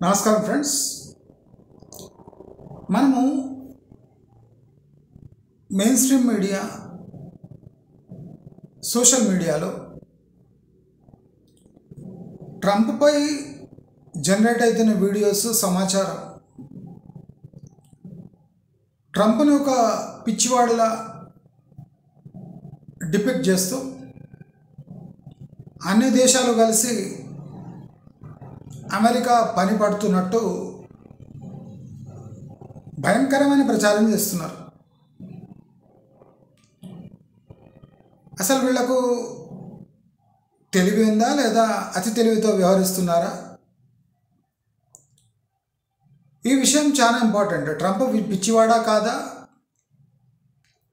నమస్కారం ఫ్రెండ్స్, మనము main stream media, social మీడియాలో ట్రంప్పై జనరేట్ అవుతున్న వీడియోస్, సమాచారం ట్రంప్ని ఒక పిచ్చివాడిలా డిపిక్ట్ చేస్తూ అన్ని దేశాలు కలిసి అమెరికా పని పడుతున్నట్టు భయంకరమైన ప్రచారం చేస్తున్నారు. అసలు వీళ్లకు తెలివి ఉందా లేదా అతి తెలివితో వ్యవహరిస్తున్నారా? ఈ విషయం చాలా ఇంపార్టెంట్. ట్రంప్ పిచ్చివాడా కాదా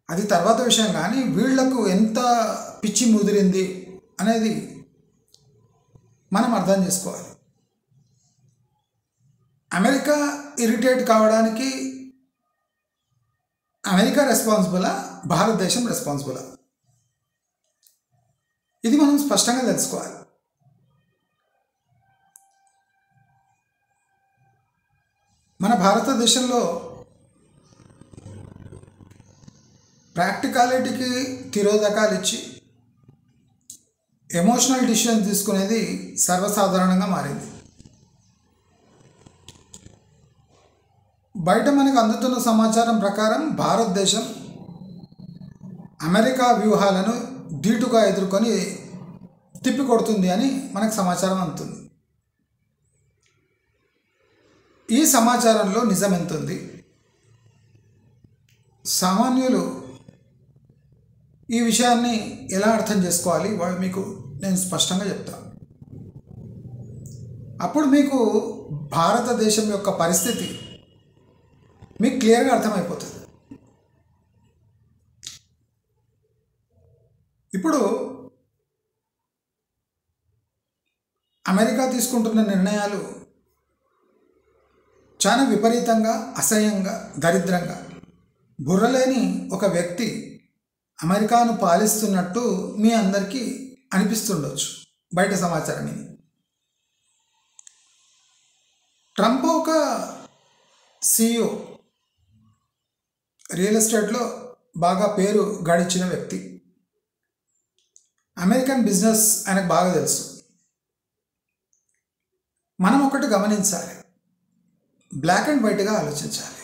అది తర్వాత విషయం, కానీ వీళ్లకు ఎంత పిచ్చి ముదిరింది అనేది మనం అర్థం చేసుకోవాలి. అమెరికా ఇరిటేట్ కావడానికి అమెరికా రెస్పాన్సిబులా, భారతదేశం రెస్పాన్సిబులా? ఇది మనం స్పష్టంగా తెలుసుకోవాలి. మన భారతదేశంలో ప్రాక్టికాలిటీకి తిరోధకాలు ఇచ్చి ఎమోషనల్ డిసిషన్ తీసుకునేది సర్వసాధారణంగా మారింది. బయట మనకు అందుతున్న సమాచారం ప్రకారం భారతదేశం అమెరికా వ్యూహాలను ధీటుగా ఎదుర్కొని తిప్పికొడుతుంది అని మనకు సమాచారం అందుతుంది. ఈ సమాచారంలో నిజం ఎంత ఉంది? సామాన్యులు ఈ విషయాన్ని ఎలా అర్థం చేసుకోవాలి? వాళ్ళు మీకు నేను స్పష్టంగా చెప్తాను. అప్పుడు మీకు భారతదేశం యొక్క పరిస్థితి మీకు క్లియర్గా అర్థమైపోతుంది. ఇప్పుడు అమెరికా తీసుకుంటున్న నిర్ణయాలు చాలా విపరీతంగా, అసహ్యంగా, దరిద్రంగా, బుర్రలేని ఒక వ్యక్తి అమెరికాను పాలిస్తున్నట్టు మీ అందరికీ అనిపిస్తుండొచ్చు బయట సమాచారం ఇది. ట్రంప్ ఒక CEO, రియల్ ఎస్టేట్లో బాగా పేరు గడించిన వ్యక్తి. అమెరికన్ బిజినెస్ ఆయనకు బాగా తెలుసు. మనం ఒకటి గమనించాలి, బ్లాక్ అండ్ వైట్గా ఆలోచించాలి.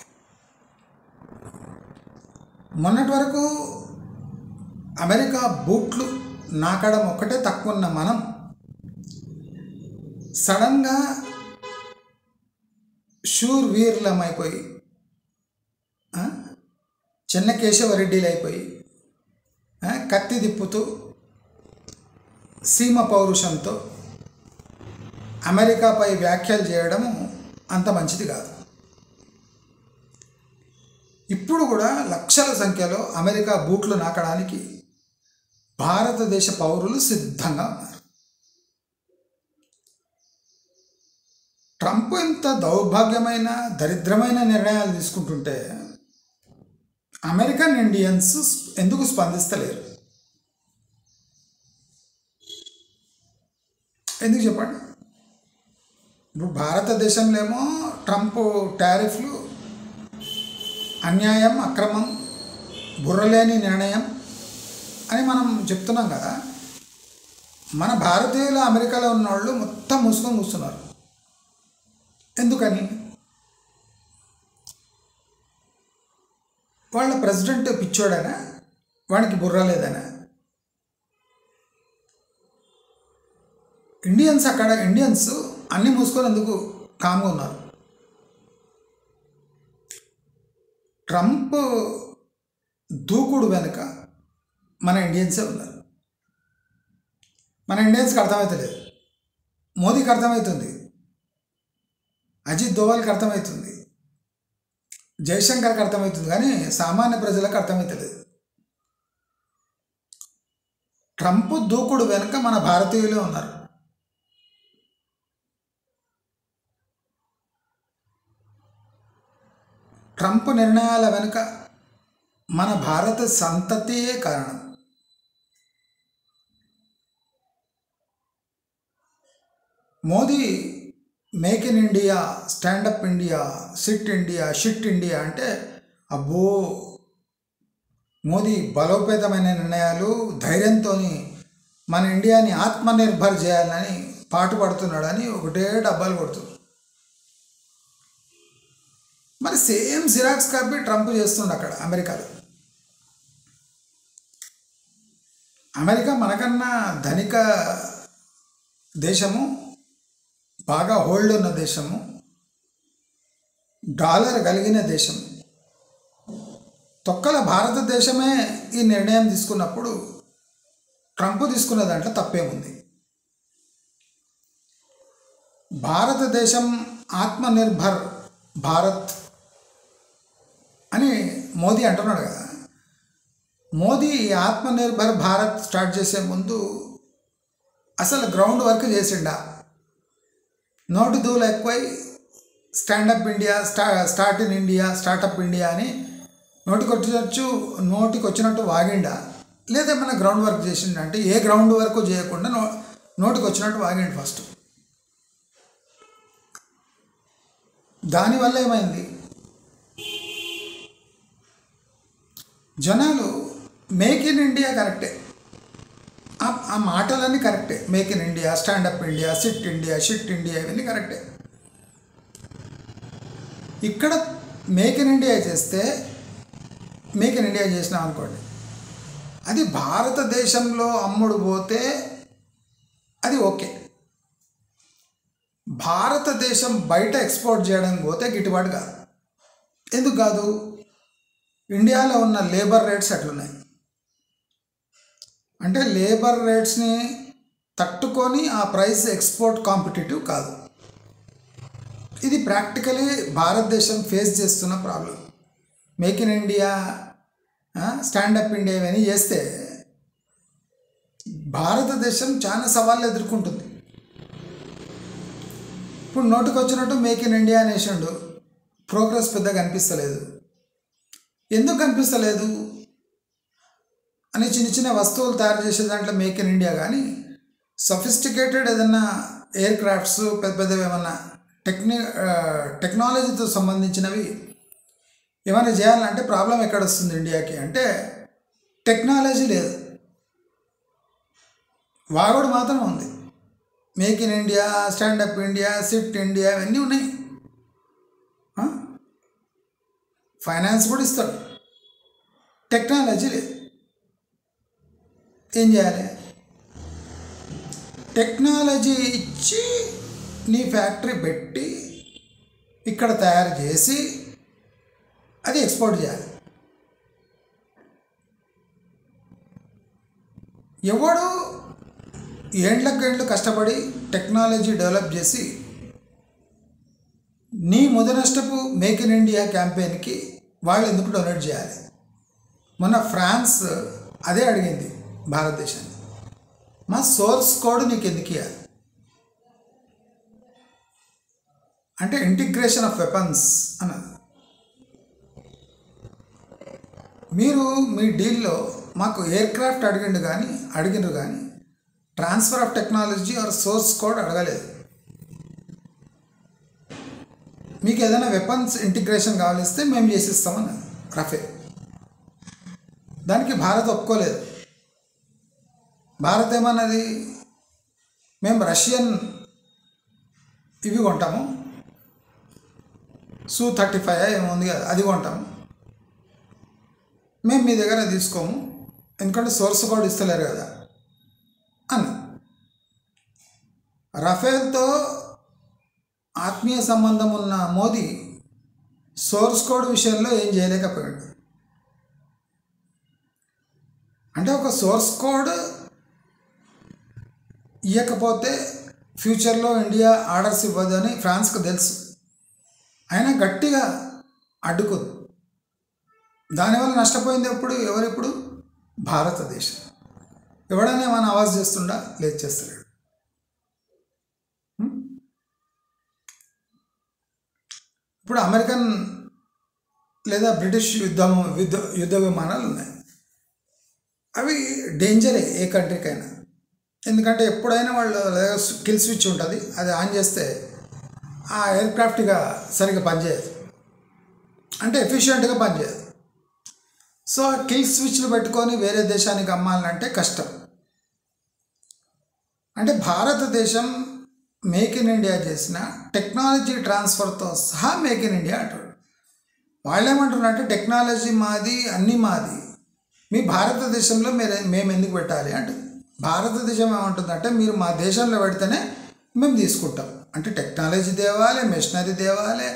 మొన్నటి వరకు అమెరికా బూట్లు నాకడం ఒక్కటే తక్కువ ఉన్న మనం సడన్గా షూర్ వీర్లమైపోయి, చిన్న కేశవరెడ్డిలు అయిపోయి, కత్తి తిప్పుతూ సీమ పౌరుషంతో అమెరికాపై వ్యాఖ్యలు చేయడము అంత మంచిది కాదు. ఇప్పుడు కూడా లక్షల సంఖ్యలో అమెరికా బూట్లు నాకడానికి భారతదేశ పౌరులు సిద్ధంగా ఉన్నారు. ట్రంప్ ఎంత దౌర్భాగ్యమైన, దరిద్రమైన నిర్ణయాలు తీసుకుంటుంటే అమెరికన్ ఇండియన్స్ ఎందుకు స్పందిస్తలేరు? ఎందుకు చెప్పండి? ఇప్పుడు భారతదేశంలో ఏమో ట్రంప్ టారిఫ్లు అన్యాయం, అక్రమం, బుర్రలేని నిర్ణయం అని మనం చెప్తున్నాం కదా. మన భారతీయులు అమెరికాలో ఉన్న వాళ్ళు మొత్తం మూసుకొని కూర్చున్నారు. ఎందుకని? వాళ్ళ ప్రెసిడెంట్ పిచ్చోడనా? వాడికి బుర్ర లేదనా? ఇండియన్స్ అన్నీ మూసుకొని ఎందుకు కామ్గా ఉన్నారు? ట్రంప్ దూకుడు వెనుక మన ఇండియన్సే ఉన్నారు. మన ఇండియన్స్కి అర్థమవుతలేదు. మోదీకి అర్థమవుతుంది, అజిత్ దోవల్కి అర్థమవుతుంది, జయశంకర్కి అర్థమవుతుంది, కానీ సామాన్య ప్రజలకు అర్థమవుతలేదు. ట్రంప్ దూకుడు వెనుక మన భారతీయులే ఉన్నారు. ట్రంప్ నిర్ణయాల వెనుక మన భారత సంతతియే కారణం. Modi make in India, stand up India, sit India, shit India అంటే అబ్బో మోదీ బలోపేతమైన నిర్ణయాలు, ధైర్యంతో మన ఇండియాని ఆత్మనిర్భర్ చేయాలని పాటుపడుతున్నాడని ఒకటే డబ్బాలు కొడుతుంది. మరి సేమ్ జిరాక్స్ కాపీ ట్రంప్ చేస్తుండ అక్కడ అమెరికాలో. అమెరికా మనకన్నా ధనిక దేశము, బాగా హోల్డ్ ఉన్న దేశము, డాలర్ కలిగిన దేశం. తొక్కల భారతదేశమే ఈ నిర్ణయం తీసుకున్నప్పుడు ట్రంప్ తీసుకున్న దాంట్లో తప్పేముంది? భారతదేశం ఆత్మనిర్భర్ భారత్ అని మోదీ అంటున్నాడు కదా. మోదీ ఆత్మనిర్భర్ భారత్ స్టార్ట్ చేసే ముందు అసలు గ్రౌండ్ వర్క్ చేసిండా? నోటు దూలు ఎక్కువై stand up India, start in India, startup India అని నోటికి వచ్చినట్టు వాగిండా, లేదా మన గ్రౌండ్ వర్క్ చేసిండా? అంటే ఏ గ్రౌండ్ వర్క్ చేయకుండా నోటికి వచ్చినట్టు వాగిండు ఫస్ట్. దానివల్ల ఏమైంది? జనాలు మేక్ ఇన్ ఇండియా కరెక్టే, ఆ మాటలన్నీ కరెక్టే. Make in India, stand up India, sit India, shit India ఇవన్నీ కరెక్టే. ఇక్కడ మేక్ ఇన్ ఇండియా చేస్తే, మేక్ ఇన్ ఇండియా చేసినాం అనుకోండి, అది భారతదేశంలో అమ్ముడు పోతే అది ఓకే. భారతదేశం బయట ఎక్స్పోర్ట్ చేయడం పోతే గిట్టుబాటు కాదు. ఎందుకు కాదు? ఇండియాలో ఉన్న లేబర్ రేట్స్ అట్లున్నాయి. అంటే లేబర్ రేట్స్ని తట్టుకొని ఆ ప్రైస్ ఎక్స్పోర్ట్ కాంపిటేటివ్ కాదు. ఇది ప్రాక్టికలీ భారతదేశం ఫేస్ చేస్తున్న problem. Make in India, stand up India ఇవన్నీ చేస్తే భారతదేశం చాలా సవాళ్ళు ఎదుర్కొంటుంది. ఇప్పుడు నోటికి వచ్చినట్టు మేక్ ఇన్ ఇండియా అనేసిండు, ప్రోగ్రెస్ పెద్దగా కనిపిస్తలేదు. ఎందుకు కనిపిస్తలేదు అని చిన్న చిన్న వస్తువులు తయారు చేసే దాంట్లో మేక్ ఇన్ ఇండియా, కానీ సఫిస్టికేటెడ్ ఏదన్నా ఎయిర్ క్రాఫ్ట్స్, పెద్ద పెద్దవి ఏమన్నా టెక్నాలజీతో సంబంధించినవి ఏమైనా చేయాలంటే ప్రాబ్లం ఎక్కడ వస్తుంది ఇండియాకి అంటే టెక్నాలజీ లేదు, వాగుడు మాత్రం ఉంది. Make in India, stand up India, sit India ఇవన్నీ ఉన్నాయి. ఫైనాన్స్ కూడా ఇస్తాడు, టెక్నాలజీ లేదు. ఏం చేయాలి? టెక్నాలజీ ఇచ్చి నీ ఫ్యాక్టరీ పెట్టి ఇక్కడ తయారు చేసి అది ఎక్స్పోర్ట్ చేయాలి. ఎవడు ఏండ్లకు కష్టపడి టెక్నాలజీ డెవలప్ చేసి నీ ముదనష్టపు మేక్ ఇన్ ఇండియా క్యాంపెయిన్కి వాళ్ళు ఎందుకు డొనేట్ చేయాలి? మొన్న ఫ్రాన్స్ అదే అడిగింది భారతదేశాన్ని, మా సోర్స్ కోడ్ నీకు ఎందుకు ఇవ్వాలి అంటే ఇంటిగ్రేషన్ ఆఫ్ వెపన్స్ అన్నది. మీరు మీ డీల్లో మాకు ఎయిర్ క్రాఫ్ట్ అడిగినరు కానీ transfer of technology are source code అడగలేదు. మీకు ఏదైనా వెపన్స్ ఇంటిగ్రేషన్ కావాలిస్తే మేము చేసిస్తామని రఫేల్. దానికి భారత్ ఒప్పుకోలేదు. భారత్ ఏమన్నది, మేము రష్యన్ ఇవి కొంటాము, Su-35 ఏముంది కదా అది కొంటాము, మేము మీ దగ్గర తీసుకోము ఎందుకంటే సోర్స్ కోడ్ ఇస్తలేరు కదా అన్న. రఫేల్తో ఆత్మీయ సంబంధం ఉన్న మోదీ సోర్స్ కోడ్ విషయంలో ఏం చేయలేకపోయాడు. అంటే ఒక సోర్స్ కోడ్ ఇవ్వకపోతే ఫ్యూచర్లో ఇండియా ఆర్డర్స్ ఇవ్వదు అని ఫ్రాన్స్కి తెలుసు, అయినా గట్టిగా అడ్డుకుంది. దానివల్ల నష్టపోయింది ఎవరిప్పుడు భారతదేశం. ఎవడైనా ఏమైనా ఆవాజ్ చేస్తుండా? లేదు, చేస్తలేడు. ఇప్పుడు అమెరికన్ లేదా బ్రిటిష్ యుద్ధ విమానాలు ఉన్నాయి. అవి డేంజరే ఏ కంట్రీకైనా, ఎందుకంటే ఎప్పుడైనా వాళ్ళు కిల్ స్విచ్ ఉంటుంది, అది ఆన్ చేస్తే ఆ ఎయిర్క్రాఫ్ట్గా సరిగ్గా పనిచేయదు, అంటే ఎఫిషియెంట్గా పనిచేయదు. సో కిల్ స్విచ్లు పెట్టుకొని వేరే దేశానికి అమ్మాలంటే కష్టం. అంటే భారతదేశం మేక్ ఇన్ ఇండియా చేసిన టెక్నాలజీ ట్రాన్స్ఫర్తో సహా మేక్ ఇన్ ఇండియా అంటారు. వాళ్ళు ఏమంటున్నారంటే టెక్నాలజీ మాది, అన్నీ మాది, మీ భారతదేశంలో మేము ఎందుకు పెట్టాలి అంటే, భారతదేశం ఏమంటుందంటే మీరు మా దేశంలో పెడితేనే మేము తీసుకుంటాం. అంటే టెక్నాలజీ తేవాలి, మెషినరీ తేవాలి,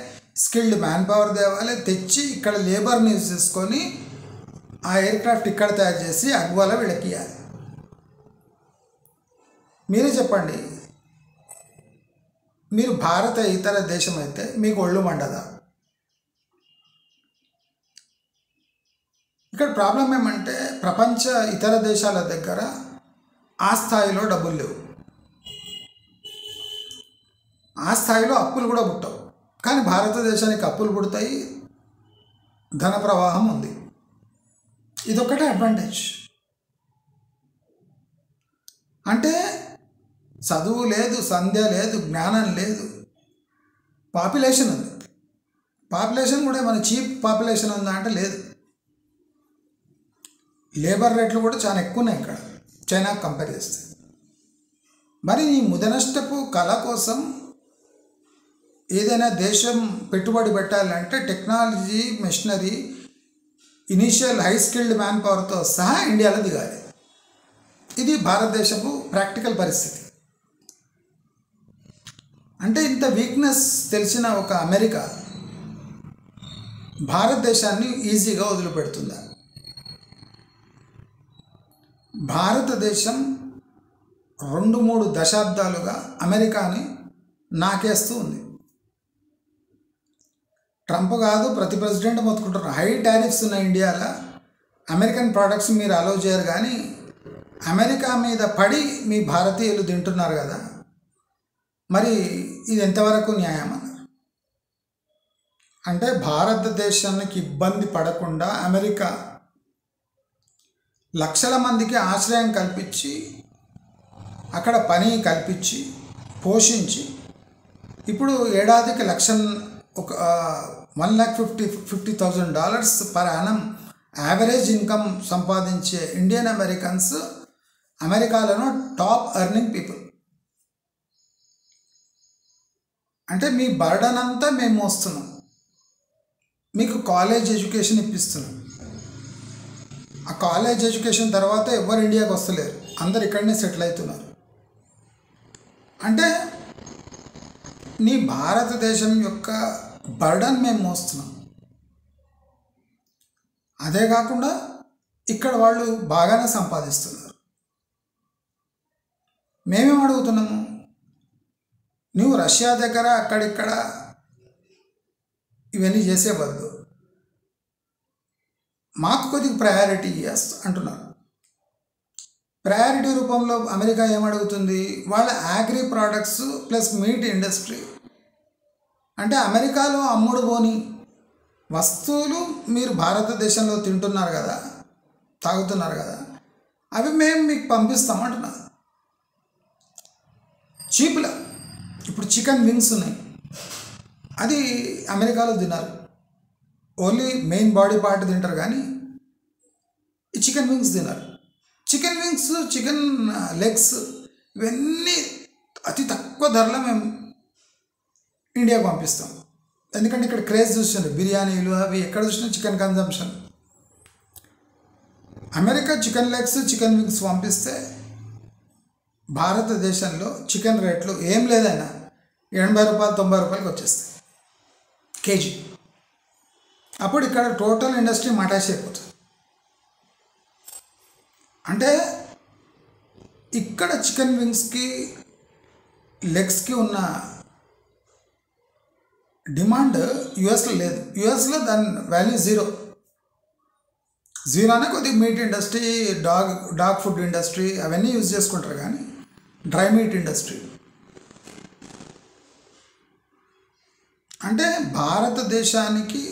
స్కిల్డ్ మ్యాన్ పవర్ తేవాలి, తెచ్చి ఇక్కడ లేబర్ని యూజ్ చేసుకొని ఆ ఎయిర్క్రాఫ్ట్ ఇక్కడ తయారు చేసి అగ్వాల వీళ్ళకి ఇవ్వాలి. మీరే చెప్పండి, మీరు భారత ఇతర దేశం అయితే మీకు ఒళ్ళు మండదా? ఇక్కడ ప్రాబ్లం ఏమంటే ప్రపంచ ఇతర దేశాల దగ్గర ఆ స్థాయిలో డబ్బులు లేవు, ఆ స్థాయిలో అప్పులు కూడా పుట్టవు. కానీ భారతదేశానికి అప్పులు పుడతాయి, ధన ప్రవాహం ఉంది. ఇదొక్కటే అడ్వాంటేజ్. అంటే చదువు లేదు, సంధ్య లేదు, జ్ఞానం లేదు, పాపులేషన్ ఉంది. పాపులేషన్ కూడా మన చీప్ పాపులేషన్ ఉందా అంటే లేదు. లేబర్ రేట్లు కూడా చాలా ఎక్కువ ఉన్నాయి ఇక్కడ చైనాకు కంపేర్ చేస్తే. మరి ఈ ముదనష్టపు కళ కోసం ఏదైనా దేశం పెట్టుబడి పెట్టాలంటే technology, machinery, initial high skilled man పవర్తో సహా ఇండియాలో దిగాలి. ఇది భారతదేశపు ప్రాక్టికల్ పరిస్థితి. అంటే ఇంత వీక్నెస్ తెలిసిన ఒక అమెరికా భారతదేశాన్ని ఈజీగా వదిలిపెడుతుందా? భారతదేశం 2-3 దశాబ్దాలుగా అమెరికాని నాకేస్తూ ఉంది. ట్రంప్ కాదు, ప్రతి ప్రెసిడెంట్ మొత్తుకుంటున్నారు హై టారిఫ్స్ ఉన్న ఇండియాలో అమెరికన్ ప్రోడక్ట్స్ మీరు అలౌ చేయరు, కానీ అమెరికా మీద పడి మీ భారతీయులు తింటున్నారు కదా, మరి ఇది ఎంతవరకు న్యాయం అన్నారు. అంటే భారతదేశానికి ఇబ్బంది పడకుండా అమెరికా లక్షల మందికి ఆశ్రయం కల్పించి, అక్కడ పని కల్పించి, పోషించి, ఇప్పుడు ఏడాదికి ఒక $1,50,000 పర్ యానం యావరేజ్ ఇన్కమ్ సంపాదించే ఇండియన్ అమెరికన్స్ అమెరికాలోనూ టాప్ ఎర్నింగ్ పీపుల్. అంటే మీ బర్డన్ అంతా మేము మోస్తున్నాం, మీకు కాలేజ్ ఎడ్యుకేషన్ ఇప్పిస్తున్నాం. ఆ కాలేజ్ ఎడ్యుకేషన్ తర్వాత ఎవరు ఇండియాకి వస్తలేరు, అందరు ఇక్కడనే సెటిల్ అవుతున్నారు. అంటే నీ భారతదేశం యొక్క బర్డన్ మేము మోస్తున్నాం. అదే కాకుండా ఇక్కడ వాళ్ళు బాగానే సంపాదిస్తున్నారు. మేమేం అడుగుతున్నాము, నువ్వు రష్యా దగ్గర అక్కడిక్కడ ఇవన్నీ చేసే బదులు మాకు కొద్దిగా ప్రయారిటీ అంటున్నారు. ప్రయారిటీ రూపంలో అమెరికా ఏమడుగుతుంది, వాళ్ళ agri products plus meet industry. అంటే అమెరికాలో అమ్ముడు పోని వస్తువులు మీరు భారతదేశంలో తింటున్నారు కదా, తాగుతున్నారు కదా, అవి మేము మీకు పంపిస్తామంటున్నారు చీప్లా. ఇప్పుడు చికెన్ వింగ్స్ ఉన్నాయి, అది అమెరికాలో తిన్నారు, ఓన్లీ మెయిన్ బాడీ పార్ట్ తింటారు, కానీ ఈ చికెన్ వింగ్స్ తిన్నారు. చికెన్ వింగ్స్, చికెన్ లెగ్స్ ఇవన్నీ అతి తక్కువ ధరలో మేము ఇండియాకు పంపిస్తాం. ఎందుకంటే ఇక్కడ క్రేజ్ చూస్తున్నారు, బిర్యానీలు అవి ఎక్కడ చూసినా chicken consumption. America chicken legs, chicken wings పంపిస్తే భారతదేశంలో చికెన్ రేట్లు ఏం లేదైనా ₹80, ₹90 వచ్చేస్తాయి కేజీ. అప్పుడు ఇక్కడ టోటల్ ఇండస్ట్రీ మటాష్ అయిపోతుంది. అంటే ఇక్కడ చికెన్ వింగ్స్కి, లెగ్స్కి ఉన్న డిమాండ్ యుఎస్లో లేదు. యుఎస్లో దాని వాల్యూ జీరో అనే కొద్దిగా meet industry, dog food industry అవన్నీ యూజ్ చేసుకుంటారు, కానీ డ్రై మీట్ ఇండస్ట్రీ. అంటే భారతదేశానికి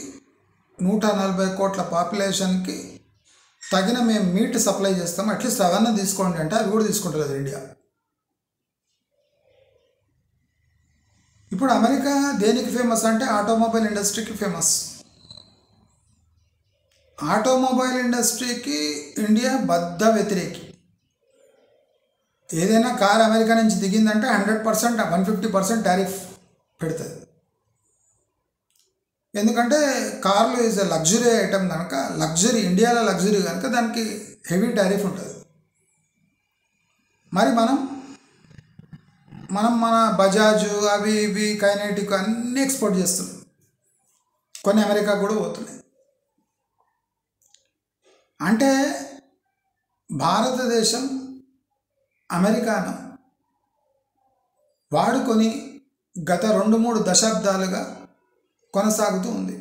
140 కోట్ల పాపులేషన్కి తగిన మేము మీట్ సప్లై చేస్తాం, అట్లీస్ట్ అవన్నీ తీసుకోండి అంటే అవి కూడా తీసుకుంటలేదు ఇండియా. ఇప్పుడు అమెరికా దేనికి ఫేమస్ అంటే ఆటోమొబైల్ ఇండస్ట్రీకి ఫేమస్. ఆటోమొబైల్ ఇండస్ట్రీకి ఇండియా బద్ధ వ్యతిరేకి. ఏదైనా కార్ అమెరికా నుంచి దిగిందంటే 100%, 150% టారిఫ్ పెడుతుంది. ఎందుకంటే కార్లు ఈజ్ ఎ లగ్జరీ ఐటమ్ కనుక, లగ్జరీ ఇండియాలో లగ్జరీ కనుక దానికి హెవీ టారిఫ్ ఉంటుంది. మరి మనం మన బజాజ్ అవి ఇవి కైనెటిక్ అన్నీ ఎక్స్పోర్ట్ చేస్తున్నాం. కొన్ని అమెరికా కూడా పోతున్నాయి. అంటే భారతదేశం అమెరికాను వాడుకొని గత 2-3 దశాబ్దాలుగా కొనసాగుతూ ఉంది.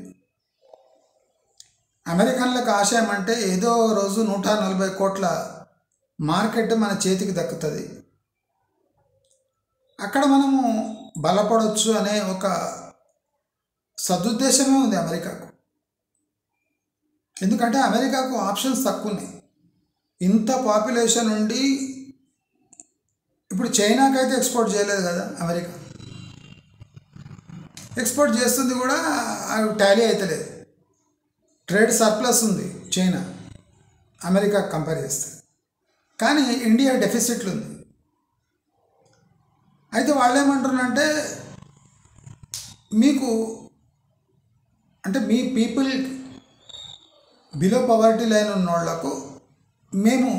అమెరికన్లకు ఆశయం అంటే ఏదో రోజు 140 కోట్ల మార్కెట్ మన చేతికి దక్కుతుంది, అక్కడ మనము బలపడవచ్చు అనే ఒక సదుద్దేశమే ఉంది అమెరికాకు. ఎందుకంటే అమెరికాకు ఆప్షన్స్ తక్కువ ఉన్నాయి. ఇంత పాపులేషన్ ఉండి ఇప్పుడు చైనాకైతే ఎక్స్పోర్ట్ చేయలేదు కదా అమెరికా. ఎక్స్పోర్ట్ చేస్తుంది కూడా అవి టాలీ అవుతలేదు. ట్రేడ్ సర్ప్లస్ ఉంది చైనా అమెరికా కంపేర్ చేస్తే, కానీ ఇండియా డెఫిసిట్లు ఉంది. అయితే వాళ్ళు ఏమంటున్నారంటే మీకు అంటే మీ పీపుల్ బిలో పవర్టీ లైన్ ఉన్న వాళ్ళకు మేము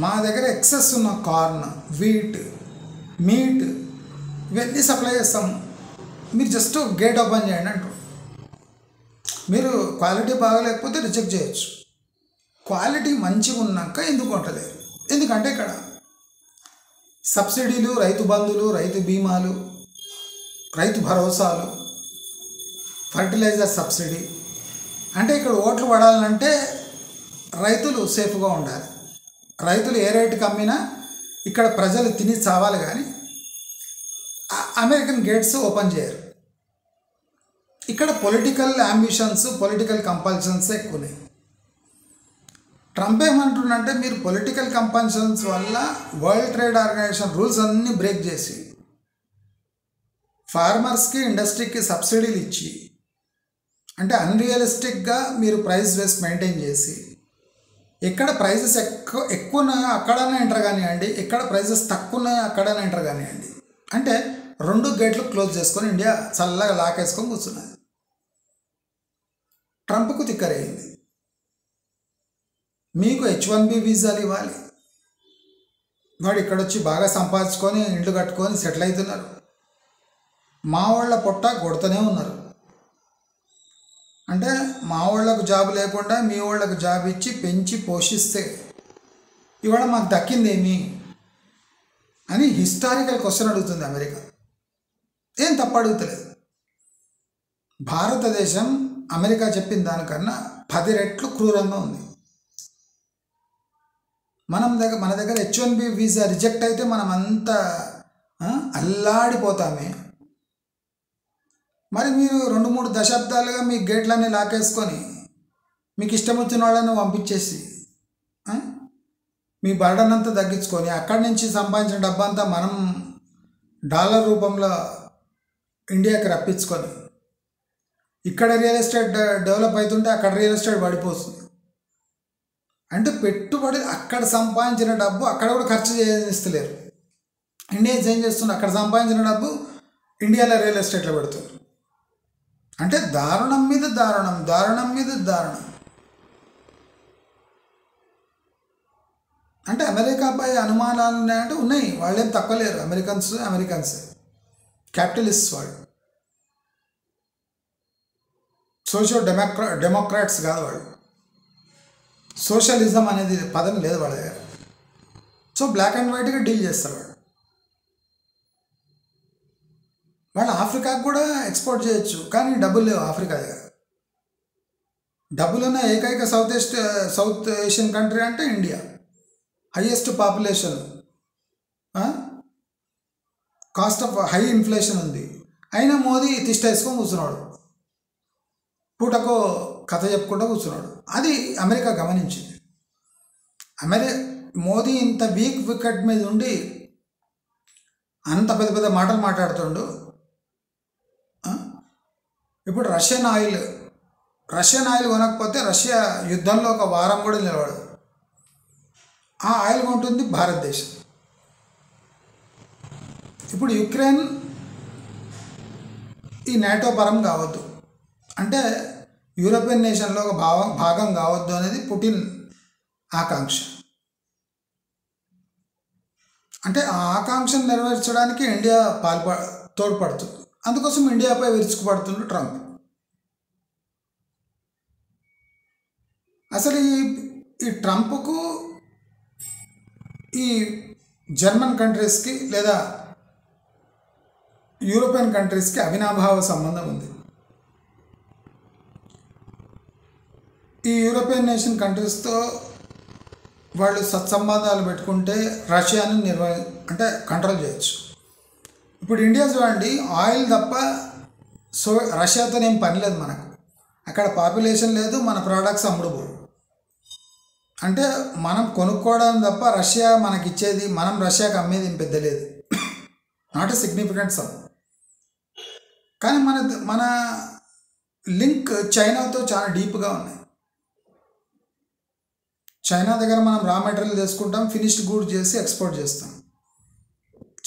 మా దగ్గర ఎక్సెస్ ఉన్న కార్న్, వీట్, మీట్ ఇవన్నీ సప్లై చేస్తాము, మీరు జస్ట్ గేట్ ఓపెన్ చేయండి అంటారు. మీరు క్వాలిటీ బాగలేకపోతే రిజెక్ట్ చేయొచ్చు. క్వాలిటీ మంచిగా ఉన్నాక ఎందుకు కొంటలేరు? ఎందుకంటే ఇక్కడ సబ్సిడీలు, రైతు బంధులు, రైతు బీమాలు, రైతు భరోసాలు, ఫర్టిలైజర్ సబ్సిడీ. అంటే ఇక్కడ ఓట్లు పడాలంటే రైతులు సేఫ్గా ఉండాలి. రైతులు ఏ రేటుకి అమ్మినా ఇక్కడ ప్రజలు తిని చావాలి, కానీ అమెరికన్ గేట్స్ ఓపెన్ చేయరు. ఇక్కడ పొలిటికల్ అంబిషన్స్, పొలిటికల్ కంపల్షన్స్ ఎక్కువ ఉన్నాయి. ట్రంప్ ఏమంటుండంటే మీరు పొలిటికల్ కంపల్షన్స్ వల్ల వరల్డ్ ట్రేడ్ ఆర్గనైజేషన్ రూల్స్ అన్నీ బ్రేక్ చేసి ఫార్మర్స్కి, ఇండస్ట్రీకి సబ్సిడీలు ఇచ్చి, అంటే అన్రియలిస్టిక్గా మీరు ప్రైస్ బేస్ మెయింటైన్ చేసి, ఎక్కడ ప్రైజెస్ ఎక్కువ ఉన్నాయో అక్కడనే ఎంటర్ కానివ్వండి, ఎక్కడ ప్రైజెస్ తక్కువ ఉన్నాయో అక్కడనే ఎంటర్ కానివ్వండి. అంటే 2 గేట్లు క్లోజ్ చేసుకొని ఇండియా చల్లగా లాకేసుకొని కూర్చున్నది. ట్రంప్కు తిక్కరేయింది. మీకు H1B వీసాలు ఇవ్వాలి, వాడు ఇక్కడ వచ్చి బాగా సంపాదించుకొని ఇండ్లు కట్టుకొని సెటిల్ అవుతున్నారు. మా వాళ్ళ పొట్ట కొడుతూనే ఉన్నారు. అంటే మా వాళ్ళకు జాబ్ లేకుండా మీ వాళ్ళకు జాబ్ ఇచ్చి పెంచి పోషిస్తే ఇవాళ మాకు దక్కిందేమి అని హిస్టారికల్ క్వశ్చన్ అడుగుతుంది అమెరికా. ఏం తప్పు అడుగుతలేదు. భారతదేశం అమెరికా చెప్పిన దానికన్నా 10 రెట్లు క్రూరంగా ఉంది. మన దగ్గర H1B వీసా రిజెక్ట్ అయితే మనం అంతా అల్లాడిపోతామే. మరి మీరు 2-3 దశాబ్దాలుగా మీ గేట్లన్నీ లాకేసుకొని మీకు ఇష్టం వచ్చిన వాళ్ళని పంపించేసి మీ బర్డన్ అంతా తగ్గించుకొని అక్కడి నుంచి సంపాదించిన డబ్బంతా మనం డాలర్ రూపంలో ఇండియాకి రప్పించుకొని ఇక్కడ రియల్ ఎస్టేట్ డెవలప్ అవుతుంటే అక్కడ రియల్ ఎస్టేట్ పడిపోతుంది. అంటే పెట్టుబడి అక్కడ సంపాదించిన డబ్బు అక్కడ కూడా ఖర్చు చేస్తలేరు. ఇండియన్స్ ఏం చేస్తున్నారు, అక్కడ సంపాదించిన డబ్బు ఇండియాలో రియల్ ఎస్టేట్లో పెడుతున్నారు. అంటే దారుణం మీద దారుణం, దారుణం మీద దారుణం. అంటే అమెరికాపై అనుమానాలు ఉన్నాయంటే ఉన్నాయి. వాళ్ళేం తక్కువ లేరు. అమెరికన్స్ క్యాపిటలిస్ట్ వాళ్ళు, డెమోక్రాట్స్ కాదు వాళ్ళు. సోషలిజం అనేది పదం లేదు వాళ్ళ దగ్గర. సో బ్లాక్ అండ్ వైట్గా డీల్ చేస్తారు వాళ్ళు ఆఫ్రికాకు కూడా ఎక్స్పోర్ట్ చేయొచ్చు, కానీ డబ్బులు లేవు ఆఫ్రికా దగ్గర. డబ్బులున్న ఏకైక సౌత్ ఏషియన్ కంట్రీ అంటే India. Highest population, cost of high inflation ఉంది. అయినా మోదీ తిష్ట వేసుకొని కూర్చున్నాడు, పూటకో కథ చెప్పుకుంటూ కూర్చున్నాడు. అది అమెరికా గమనించింది. మోదీ ఇంత వీక్ వికెట్ మీద ఉండి అంత పెద్ద పెద్ద మాటలు మాట్లాడుతుండు, ఇప్పుడు రష్యన్ ఆయిల్ కొనకపోతే రష్యా యుద్ధంలో ఒక వారం కూడా నిలబడదు. ఆ ఆయిల్ కొంటుంది భారతదేశం. ఇప్పుడు యుక్రెయిన్ ఈ నాటో పరం కావద్దు అంటే యూరోపియన్ నేషన్లో ఒక భాగం కావద్దు అనేది పుటిన్ ఆకాంక్ష. అంటే ఆ ఆకాంక్షను నెరవేర్చడానికి ఇండియా తోడ్పడుతుంది. అందుకోసం ఇండియాపై విరుచుకుపడుతుంది ట్రంప్. అసలు ఈ ట్రంప్కు ఈ జర్మన్ కంట్రీస్కి లేదా యూరోపియన్ కంట్రీస్కి అవినాభావ సంబంధం ఉంది. ఈ యూరోపియన్ నేషన్ కంట్రీస్తో వాళ్ళు సత్సంబంధాలు పెట్టుకుంటే రష్యాని అంటే కంట్రోల్ చేయొచ్చు. ఇప్పుడు ఇండియా చూడండి, ఆయిల్ తప్ప రష్యాతో ఏం పని లేదు మనకు. అక్కడ పాపులేషన్ లేదు, మన ప్రోడక్ట్స్ అమ్ముడుపోవు. అంటే మనం కొనుక్కోవడం తప్ప రష్యా మనకి ఇచ్చేది, మనం రష్యాకి అమ్మేది ఏం పెద్ద లేదు. Not a significant some. కానీ మన లింక్ చైనాతో చాలా డీప్గా ఉన్నాయి. చైనా దగ్గర మనం రా మెటీరియల్ తీసుకుంటాం, ఫినిష్డ్ గూడ్స్ చేసి ఎక్స్పోర్ట్ చేస్తాం.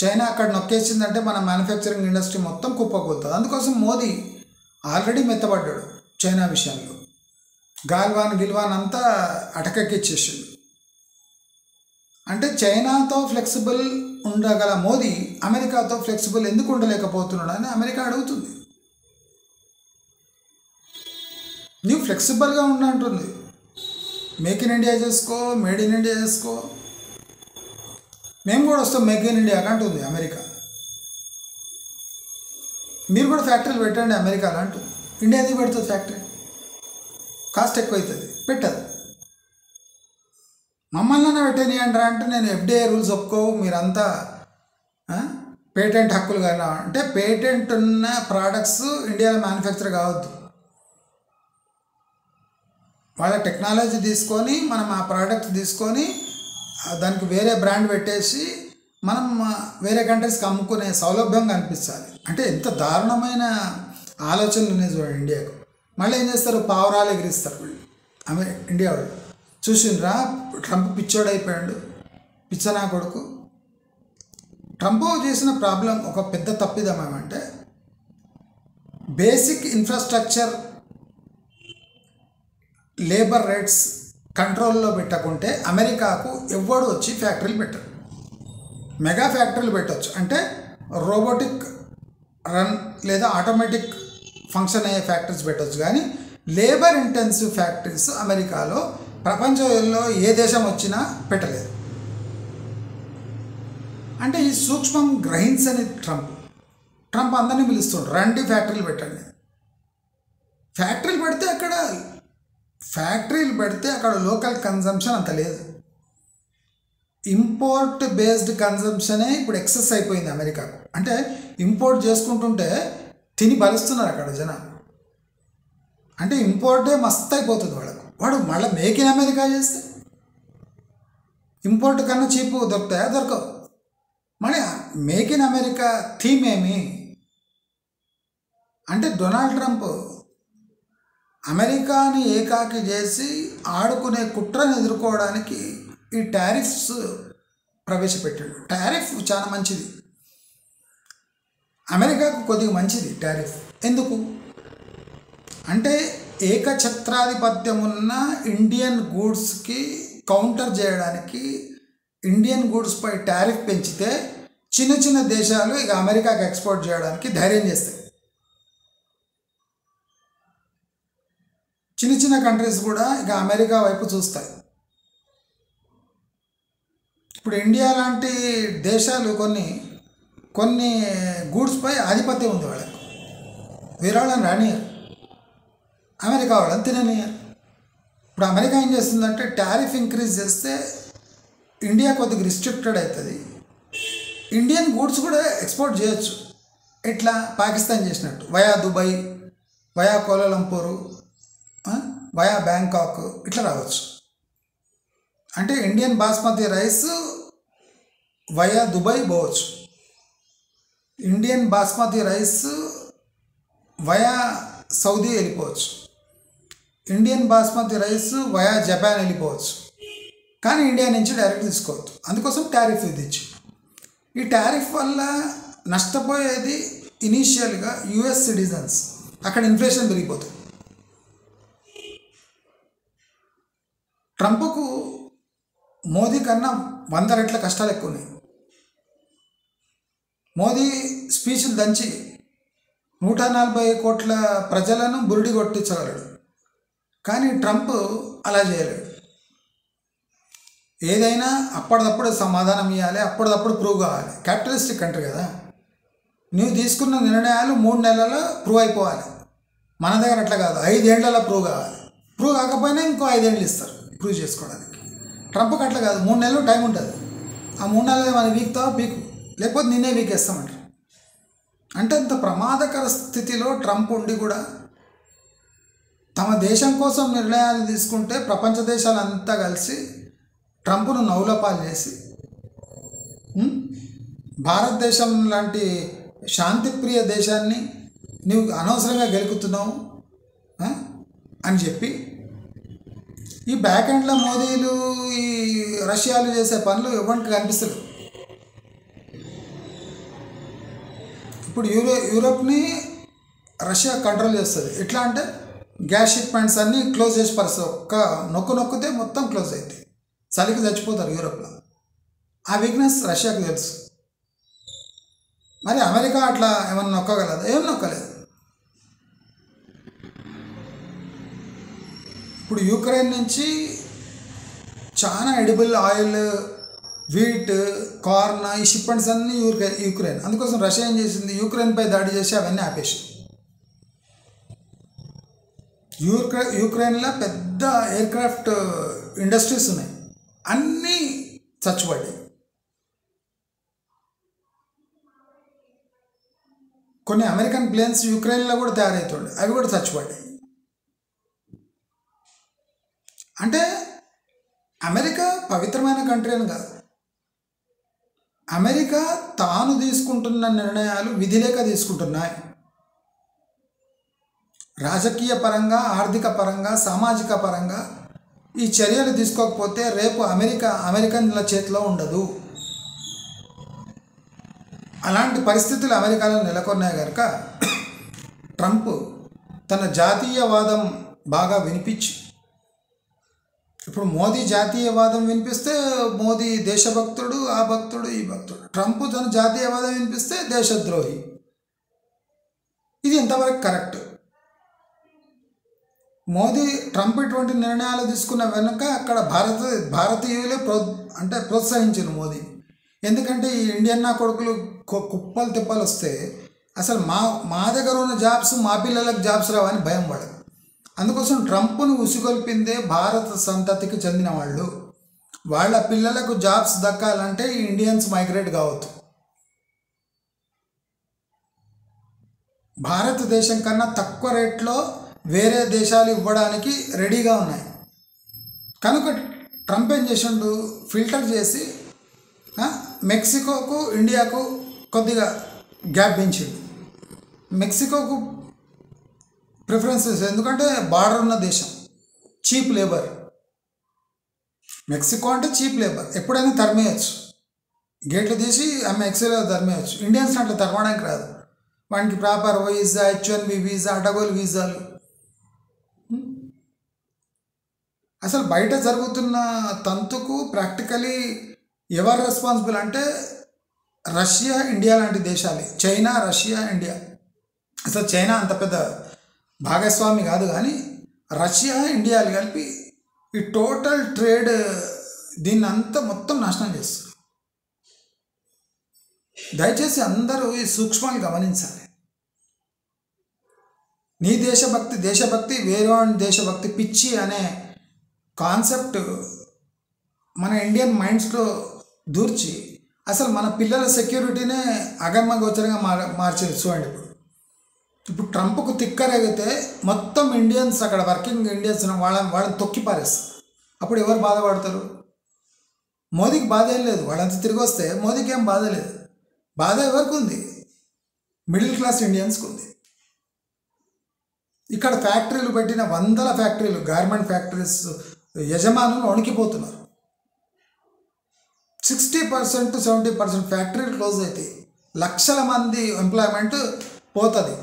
చైనా అక్కడ నొక్కేసిందంటే మన మ్యానుఫ్యాక్చరింగ్ ఇండస్ట్రీ మొత్తం కుప్పకూలుతుంది. అందుకోసం మోదీ ఆల్రెడీ మెత్తబడ్డాడు చైనా విషయంలో. గిల్వాన్ అంతా అటకెక్కిచ్చేసిండు. అంటే చైనాతో ఫ్లెక్సిబుల్ ఉండగల మోదీ అమెరికాతో ఫ్లెక్సిబుల్ ఎందుకు ఉండలేకపోతున్నాడు అని అమెరికా అడుగుతుంది. నువ్వు ఫ్లెక్సిబుల్గా ఉండంటుంది. మేక్ ఇన్ ఇండియా చేసుకో, మేడ్ ఇన్ ఇండియా చేసుకో, మేము కూడా వస్తాం మేక్ ఇన్ ఇండియాకి అంటుంది అమెరికా. మీరు కూడా ఫ్యాక్టరీలు పెట్టండి అమెరికాలో అంటుంది. ఇండియా ఎందుకు పెడుతుంది ఫ్యాక్టరీ? కాస్ట్ ఎక్కువ అవుతుంది, పెట్టదు. మమ్మల్ని పెట్టని అంటారా అంటే నేను ఎఫ్డిఐ రూల్స్ ఒప్పుకోవు, మీరంతా పేటెంట్ హక్కులు కదా అంటే పేటెంట్ ఉన్న ప్రోడక్ట్స్ ఇండియాలో మ్యానుఫ్యాక్చర్ కావద్దు. వాళ్ళ టెక్నాలజీ తీసుకొని మనం ఆ ప్రోడక్ట్ తీసుకొని దానికి వేరే బ్రాండ్ పెట్టేసి మనం వేరే కంట్రీస్కి అమ్ముకునే సౌలభ్యం కనిపించాలి. అంటే ఎంత దారుణమైన ఆలోచనలు ఉన్నాయి చూడండి ఇండియాకు. మళ్ళీ ఏం చేస్తారు, పావురాలు ఎగిరిస్తారు వీళ్ళు ఇండియా వాళ్ళు. చూసిండ్రా ట్రంప్ పిచ్చోడు అయిపోయాడు, పిచ్చనా కొడుకు. ట్రంప్ చేసిన ప్రాబ్లం ఒక పెద్ద తప్పిదం ఏమంటే బేసిక్ ఇన్ఫ్రాస్ట్రక్చర్ లేబర్ రేట్స్ కంట్రోల్లో పెట్టకుంటే అమెరికాకు ఎవ్వడు వచ్చి ఫ్యాక్టరీలు పెట్టరు. మెగా ఫ్యాక్టరీలు పెట్టవచ్చు అంటే రోబోటిక్ రన్ లేదా ఆటోమేటిక్ ఫంక్షన్ అయ్యే ఫ్యాక్టరీస్ పెట్టవచ్చు. కానీ లేబర్ ఇంటెన్సివ్ ఫ్యాక్టరీస్ అమెరికాలో ప్రపంచంలో ఏ దేశం వచ్చినా పెట్టలేదు. అంటే ఈ సూక్ష్మం గ్రహించని ట్రంప్ అందరినీ పిలుస్తుండ్రు, రండి ఫ్యాక్టరీలు పెట్టండి. ఫ్యాక్టరీలు పెడితే అక్కడ లోకల్ కన్జంప్షన్ అంత లేదు. ఇంపోర్ట్ బేస్డ్ కన్జంప్షనే ఇప్పుడు ఎక్సెస్ అయిపోయింది అమెరికాకు. అంటే ఇంపోర్ట్ చేసుకుంటుంటే తిని బలుస్తున్నారు అక్కడ జనాలు. అంటే ఇంపోర్టే మస్తు అయిపోతుంది వాడు మళ్ళీ మేక్ ఇన్ అమెరికా చేస్తే ఇంపోర్ట్ కన్నా చీప్ దొరుకుతాయా? దొరకవు. మళ్ళీ మేక్ ఇన్ అమెరికా థీమ్ ఏమి అంటే డొనాల్డ్ ట్రంప్ అమెరికాని ఏకాకి చేసి ఆడుకునే కుట్రను ఎదుర్కోవడానికి ఈ టారిఫ్స్ ప్రవేశపెట్టాడు. టారిఫ్ చాలా మంచిది, అమెరికాకు కొద్దిగా మంచిది టారిఫ్. ఎందుకు అంటే ఏకఛత్రాధిపత్యం ఉన్న ఇండియన్ గూడ్స్కి కౌంటర్ చేయడానికి ఇండియన్ గూడ్స్పై టారిఫ్ పెంచితే చిన్న చిన్న దేశాలు ఇక అమెరికాకి ఎక్స్పోర్ట్ చేయడానికి ధైర్యం చేస్తాయి. చిన్న కంట్రీస్ కూడా ఇక అమెరికా వైపు చూస్తాయి. ఇప్పుడు ఇండియా లాంటి దేశాలు కొన్ని గూడ్స్పై ఆధిపత్యం ఉంది వాళ్ళకు. వేరే వాళ్ళని రానియరు, అమెరికా వాళ్ళని తిననియరు. ఇప్పుడు అమెరికా ఏం చేస్తుందంటే టారిఫ్ ఇంక్రీజ్ చేస్తే ఇండియా కొద్దిగా రిస్ట్రిక్టెడ్ అవుతుంది. ఇండియన్ గూడ్స్ కూడా ఎక్స్పోర్ట్ చేయొచ్చు, ఇట్లా పాకిస్తాన్ చేసినట్టు via Dubai, via Kuala Lumpur, via Bangkok ఇట్లా రావచ్చు. అంటే Indian basmati rice via Dubai పోవచ్చు, Indian basmati rice via Saudi వెళ్ళిపోవచ్చు, Indian basmati rice via Japan వెళ్ళిపోవచ్చు, కానీ ఇండియా నుంచి డైరెక్ట్ తీసుకోవద్దు. అందుకోసం టారిఫ్ విధించి, ఈ టారిఫ్ వల్ల నష్టపోయేది ఇనీషియల్గా యుఎస్ సిటిజన్స్. అక్కడ ఇన్ఫ్లేషన్ పెరిగిపోతుంది. ట్రంప్కు మోదీ కన్నా 100 రెట్ల కష్టాలు ఎక్కువ ఉన్నాయి. మోదీ స్పీచ్లు దంచి 140 కోట్ల ప్రజలను బురిడి కొట్టించగలడు, కానీ ట్రంప్ అలా చేయలేడు. ఏదైనా అప్పటిదప్పుడు సమాధానం ఇవ్వాలి, అప్పటిదప్పుడు ప్రూవ్ కావాలి. క్యాపిటలిస్టిక్ కంట్రీ కదా, నువ్వు తీసుకున్న నిర్ణయాలు 3 నెలల్లో ప్రూవ్ అయిపోవాలి. మన దగ్గర అట్లా కాదు, 5 ఏళ్లలో ప్రూవ్ కావాలి. ప్రూవ్ కాకపోయినా ఇంకో 5 ఏళ్ళు ఇస్తారు ప్రూవ్ చేసుకోవడానికి. ట్రంప్కి అట్లా కాదు, 3 నెలలు టైం ఉంటుంది. ఆ 3 నెలలు మనం వీక్తావా పీకు, లేకపోతే నిన్నే వీకేస్తామంటారు. అంటే అంత ప్రమాదకర స్థితిలో ట్రంప్ ఉండి కూడా తమ దేశం కోసం నిర్ణయాలు తీసుకుంటే ప్రపంచ దేశాలంతా కలిసి ట్రంప్ను నవ్వులపాలు చేసి భారతదేశం లాంటి శాంతిప్రియ దేశాన్ని నువ్వు అనవసరంగా గెలుకుతున్నావు అని చెప్పి ఈ బ్యాక్ ఎండ్లో మోదీలు ఈ రష్యాలు చేసే పనులు ఎవరికి కనిపిస్తలేదు. ఇప్పుడు యూరోప్ని రష్యా కంట్రోల్ చేస్తుంది. ఎట్లా అంటే గ్యాస్ షిప్మెంట్స్ అన్నీ క్లోజ్ చేసి పరిస్థితి, ఒక్క నొక్కితే మొత్తం క్లోజ్ అవుతాయి. చలికి చచ్చిపోతారు యూరోప్లో. ఆ వీక్నెస్ రష్యాకి తెలుసు. మరి అమెరికా అట్లా ఏమన్నా నొక్కగలదు? ఏం నొక్కలేదు. ఇప్పుడు యుక్రెయిన్ నుంచి చాలా ఎడిబుల్ ఆయిల్, వీట్, కార్న్ ఈ షిప్మెంట్స్ అన్నీ యుక్రెయిన్. అందుకోసం రష్యా ఏం చేసింది, యుక్రెయిన్పై దాడి చేసి అవన్నీ ఆపేసి. యుక్రెయిన్లో పెద్ద ఎయిర్క్రాఫ్ట్ ఇండస్ట్రీస్ ఉన్నాయి, అన్నీ చచ్చిపడ్డాయి. కొన్ని అమెరికన్ ప్లేన్స్ యుక్రెయిన్లో కూడా తయారవుతుండే, అవి కూడా చచ్చిపడ్డాయి. అంటే అమెరికా పవిత్రమైన కంట్రీ అని కాదు, అమెరికా తాను తీసుకుంటున్న నిర్ణయాలు విధిలేక తీసుకుంటున్నాయి. రాజకీయ పరంగా, ఆర్థిక పరంగా, సామాజిక పరంగా ఈ చర్యలు తీసుకోకపోతే రేపు అమెరికన్ల చేతిలో ఉండదు. అలాంటి పరిస్థితులు అమెరికాలో నెలకొన్నాయి కనుక ట్రంప్ తన జాతీయవాదం బాగా వినిపించి, ఇప్పుడు మోదీ జాతీయవాదం వినిపిస్తే మోదీ దేశభక్తుడు, ఆ భక్తుడు, ఈ భక్తుడు. ట్రంప్ తన జాతీయవాదం వినిపిస్తే దేశద్రోహి. ఇది ఎంతవరకు కరెక్ట్? ట్రంప్ ఇటువంటి నిర్ణయాలు తీసుకున్న వెనుక అక్కడ భారతీయులే ప్రోత్సహించారు మోదీ. ఎందుకంటే ఈ ఇండియన్ నా కొడుకులు కుప్పలు తిప్పలు వస్తే అసలు మా దగ్గర ఉన్న జాబ్స్ మా పిల్లలకు జాబ్స్ రావని భయం పడదు. అందుకోసం ట్రంప్ను ఉసిగొల్పిందే భారత సంతతికి చెందిన వాళ్ళు. వాళ్ళ పిల్లలకు జాబ్స్ దక్కాలంటే ఈ ఇండియన్స్ మైగ్రేట్ కావద్దు. భారతదేశం కన్నా తక్కువ రేట్లో వేరే దేశాలు ఇవ్వడానికి రెడీగా ఉన్నాయి కనుక ట్రంప్ ఏం చేసిండు, ఫిల్టర్ చేసి మెక్సికోకు, ఇండియాకు కొద్దిగా గ్యాప్ పెంచిండు. మెక్సికోకు ప్రిఫరెన్సెస్, ఎందుకంటే బార్డర్ ఉన్న దేశం, చీప్ లేబర్. మెక్సికో అంటే చీప్ లేబర్, ఎప్పుడైనా తరిమేయచ్చు, గేట్లు తీసి మెక్సికోలో తరిమేయచ్చు. ఇండియన్స్ అట్లా తరమడానికి రాదు. వానికి ప్రాపర్ వీసా, H1B వీసా, అటగోల్ వీసాలు. అసలు బయట జరుగుతున్న తంతుకు ప్రాక్టికలీ ఎవరు రెస్పాన్సిబుల్ అంటే రష్యా, ఇండియా లాంటి దేశాలే. China, Russia, India. అసలు చైనా అంత పెద్ద భాగస్వామి కాదు, కానీ రష్యా, ఇండియాలు కలిపి ఈ టోటల్ ట్రేడ్ దీన్ని అంతా మొత్తం నాశనం చేస్తారు. దయచేసి అందరూ ఈ సూక్ష్మాలు గమనించాలి. నీ దేశభక్తి వేరే దేశభక్తి పిచ్చి అనే కాన్సెప్ట్ మన ఇండియన్ మైండ్స్లో దూర్చి అసలు మన పిల్లల సెక్యూరిటీనే అగమ్యగోచరంగా మార్చేది. చూడండి, ఇప్పుడు ట్రంప్కు తిక్కరేగితే మొత్తం ఇండియన్స్, అక్కడ వర్కింగ్ ఇండియన్స్ వాళ్ళని తొక్కి పారేస్తారు. అప్పుడు ఎవరు బాధపడతారు? మోదీకి బాధ ఏం లేదు, వాళ్ళంతా తిరిగి వస్తే మోదీకి ఏం బాధ లేదు. బాధ ఎవరికి ఉంది? మిడిల్ క్లాస్ ఇండియన్స్కి ఉంది. ఇక్కడ ఫ్యాక్టరీలు పెట్టిన వందల ఫ్యాక్టరీలు, గార్మెంట్ ఫ్యాక్టరీస్ యజమానులు వణికిపోతున్నారు. 60% to 70% ఫ్యాక్టరీలు క్లోజ్ అవుతాయి. లక్షల మంది ఎంప్లాయ్మెంట్ పోతుంది.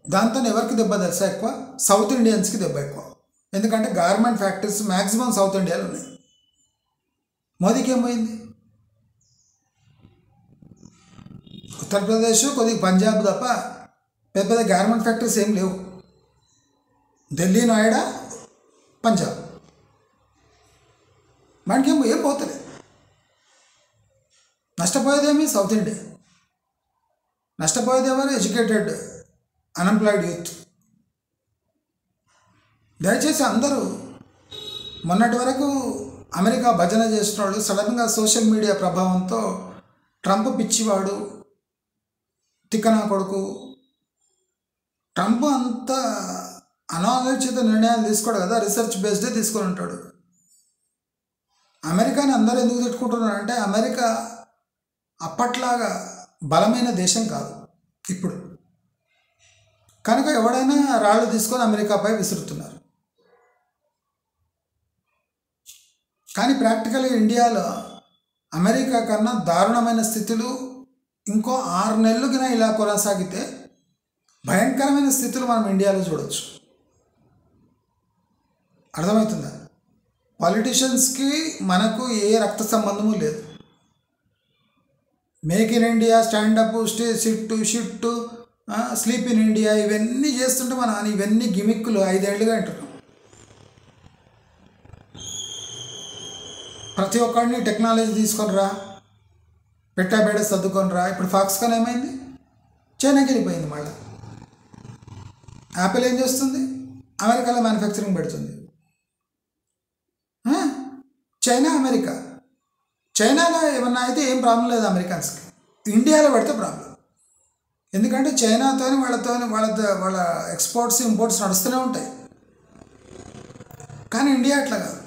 దాంతో ఎవరికి దెబ్బ తెలుసా ఎక్కువ? సౌత్ ఇండియన్స్కి దెబ్బ ఎక్కువ. ఎందుకంటే గార్మెంట్ ఫ్యాక్టరీస్ మ్యాక్సిమం సౌత్ ఇండియాలో ఉన్నాయి. మోదీకి ఏమైంది? ఉత్తరప్రదేశ్, కొద్దిగా పంజాబ్ తప్ప పెద్ద పెద్ద గార్మెంట్ ఫ్యాక్టరీస్ ఏం లేవు. ఢిల్లీ, నోయిడా, పంజాబ్, మనకి ఏం పోతలే. నష్టపోయేదేమి సౌత్ ఇండియా. నష్టపోయేది ఎవరు? Educated unemployed youth. దయచేసి అందరూ మొన్నటి వరకు అమెరికా భజన చేస్తున్నాడు, సడన్గా సోషల్ మీడియా ప్రభావంతో ట్రంప్ పిచ్చివాడు, తిక్కనా కొడుకు. ట్రంప్ అంత అనాలోచిత నిర్ణయాలు తీసుకోడు కదా, రీసెర్చ్ బేస్డే తీసుకొని ఉంటాడు. అమెరికాని అందరూ ఎందుకు తిట్టుకుంటున్నారంటే అమెరికా అప్పట్లాగా బలమైన దేశం కాదు ఇప్పుడు. కనుక ఎవడైనా రాళ్ళు తీసుకొని అమెరికాపై విసురుతున్నారు. కానీ ప్రాక్టికల్గా ఇండియాలో అమెరికా కన్నా దారుణమైన స్థితులు ఇంకో 6 నెలలుగా ఇలా కొనసాగితే భయంకరమైన స్థితులు మనం ఇండియాలో చూడవచ్చు. అర్థమవుతుందా? పాలిటీషియన్స్కి మనకు ఏ రక్త సంబంధము లేదు. Make in India, stand up, stay, sit, sleep in India ఇవన్నీ చేస్తుంటే మనం ఇవన్నీ గిమిక్కులు 5 ఏళ్ళుగా అంటున్నాం. ప్రతి ఒక్కడిని టెక్నాలజీ తీసుకొని రా, పెట్టాబేడ సర్దుకొని రా. ఇప్పుడు ఫాక్స్కాన్ ఏమైంది? చైనాకి వెళ్ళిపోయింది. మళ్ళీ యాపిల్ ఏం చేస్తుంది? అమెరికాలో మ్యానుఫ్యాక్చరింగ్ పెడుతుంది. China, America. చైనాలో ఏమన్నా అయితే ఏం ప్రాబ్లం లేదు అమెరికన్స్కి. ఇండియాలో పెడితే ప్రాబ్లం. ఎందుకంటే చైనాతో వాళ్ళ ఎక్స్పోర్ట్స్, ఇంపోర్ట్స్ నడుస్తూనే ఉంటాయి. కానీ ఇండియా అట్లా కాదు.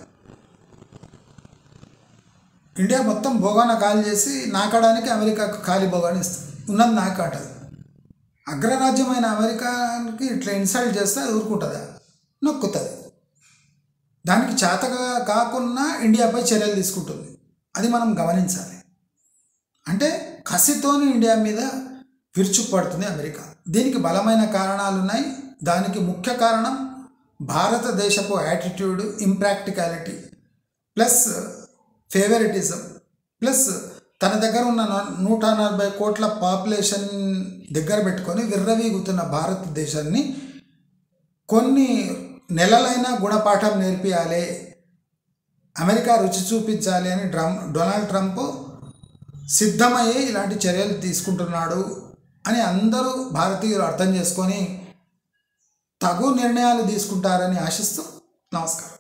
ఇండియా మొత్తం భోగాన ఖాళీ చేసి నాకడానికి అమెరికాకు ఖాళీ భోగాన్ని ఇస్తుంది. ఉన్నది నాకాటది. అగ్రరాజ్యమైన అమెరికాకి ఇట్లా ఇన్సల్ట్ చేస్తే అది ఊరుకుంటుందా? నొక్కుతుంది. దానికి చేతగా కాకుండా ఇండియాపై చర్యలు తీసుకుంటుంది. అది మనం గమనించాలి. అంటే కసితోని ఇండియా మీద విరుచుకుపడుతుంది అమెరికా. దీనికి బలమైన కారణాలు ఉన్నాయి. దానికి ముఖ్య కారణం భారతదేశపు యాటిట్యూడ్, ఇంప్రాక్టికాలిటీ, ప్లస్ ఫేవరెటిజం, ప్లస్ తన దగ్గర ఉన్న 140 కోట్ల పాపులేషన్ దగ్గర పెట్టుకొని విర్రవీగుతున్న భారతదేశాన్ని కొన్ని నెలలైనా గుణపాఠం నేర్పియాలి, అమెరికా రుచి చూపించాలి అని డొనాల్డ్ ట్రంప్ సిద్ధమయ్యే ఇలాంటి చర్యలు తీసుకుంటున్నాడు అని అందరూ భారతీయులు అర్థం చేసుకొని తగు నిర్ణయాలు తీసుకుంటారని ఆశిస్తూ నమస్కారం.